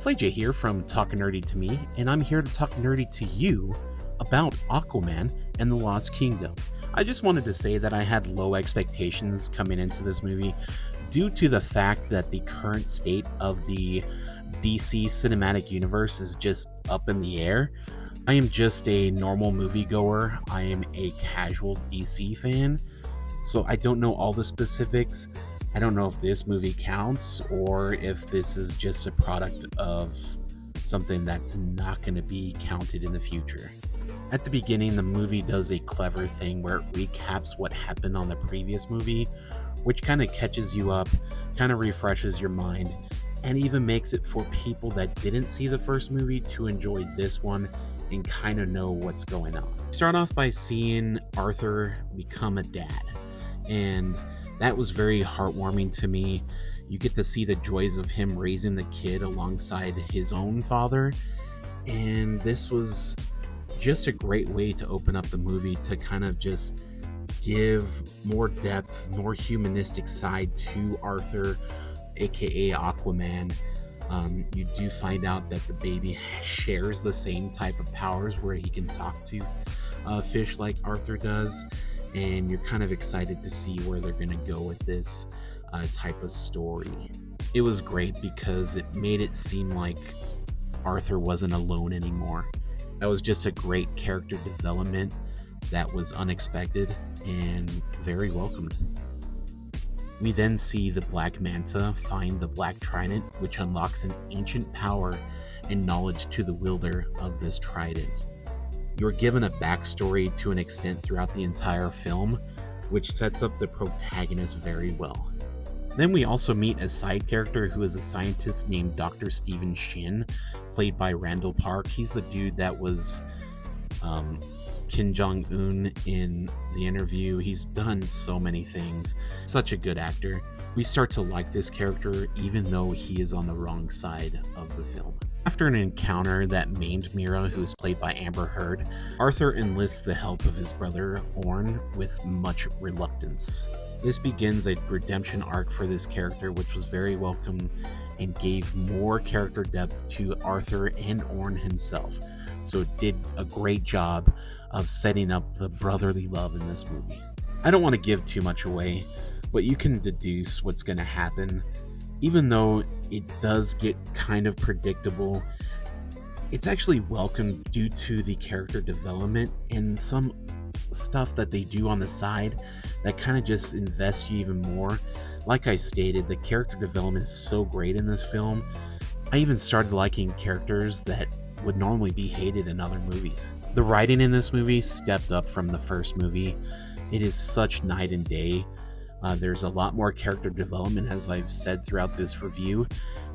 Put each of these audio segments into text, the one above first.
Slay J here from Talk Nerdy to Me, and I'm here to talk nerdy to you about Aquaman and the Lost Kingdom. I just wanted to say that I had low expectations coming into this movie due to the fact that the current state of the DC cinematic universe is just up in the air. I am just a normal moviegoer. I am a casual DC fan, so I don't know all the specifics. I don't know if this movie counts or if this is just a product of something that's not going to be counted in the future. At the beginning, the movie does a clever thing where it recaps what happened on the previous movie, which kind of catches you up, kind of refreshes your mind, and even makes it for people that didn't see the first movie to enjoy this one and kind of know what's going on. Start off by seeing Arthur become a dad, and that was very heartwarming to me. You get to see the joys of him raising the kid alongside his own father, and this was just a great way to open up the movie to kind of just give more depth, more humanistic side to Arthur, aka Aquaman. You do find out that the baby shares the same type of powers where he can talk to fish like Arthur does, and you're kind of excited to see where they're going to go with this type of story. It was great because it made it seem like Arthur wasn't alone anymore. That was just a great character development that was unexpected and very welcomed. We then see the Black Manta find the Black Trident, which unlocks an ancient power and knowledge to the wielder of this trident. You're given a backstory to an extent throughout the entire film, which sets up the protagonist very well. Then we also meet a side character who is a scientist named Dr. Stephen Shin, played by Randall Park. He's the dude that was Kim Jong-un in The Interview. He's done so many things. Such a good actor. We start to like this character even though he is on the wrong side of the film. After an encounter that maimed Mira, who is played by Amber Heard, Arthur enlists the help of his brother Orn with much reluctance. This begins a redemption arc for this character, which was very welcome and gave more character depth to Arthur and Orn himself. So it did a great job of setting up the brotherly love in this movie. I don't want to give too much away, but you can deduce what's going to happen. Even though it does get kind of predictable, it's actually welcome due to the character development and some stuff that they do on the side that kind of just invests you even more. Like I stated, the character development is so great in this film. I even started liking characters that would normally be hated in other movies. The writing in this movie stepped up from the first movie. It is such night and day. There's a lot more character development, as I've said throughout this review,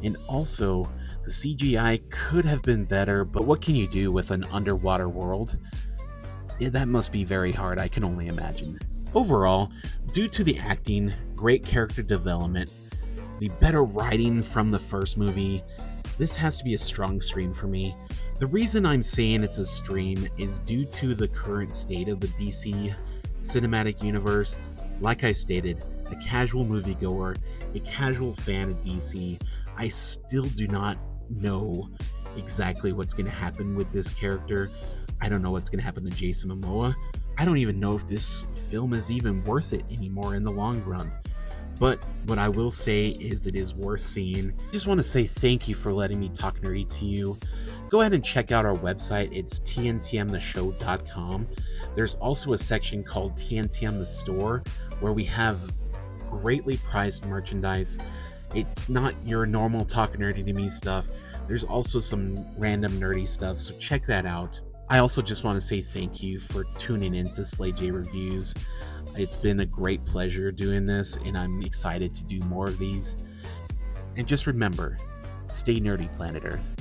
and also the CGI could have been better, but what can you do with an underwater world? That must be very hard, I can only imagine. Overall, due to the acting, great character development, the better writing from the first movie, this has to be a strong stream for me. The reason I'm saying it's a stream is due to the current state of the DC cinematic universe. Like I stated, a casual moviegoer, a casual fan of DC, I still do not know exactly what's going to happen with this character. I don't know what's going to happen to Jason Momoa. I don't even know if this film is even worth it anymore in the long run. But what I will say is it is worth seeing. I just want to say thank you for letting me talk nerdy to you. Go ahead and check out our website. It's tntmtheshow.com. There's also a section called TNTM the Store where we have greatly priced merchandise. It's not your normal talk nerdy to me stuff. There's also some random nerdy stuff, so check that out. I also just want to say thank you for tuning in to Slay J Reviews. It's been a great pleasure doing this, and I'm excited to do more of these. And just remember, stay nerdy, planet Earth.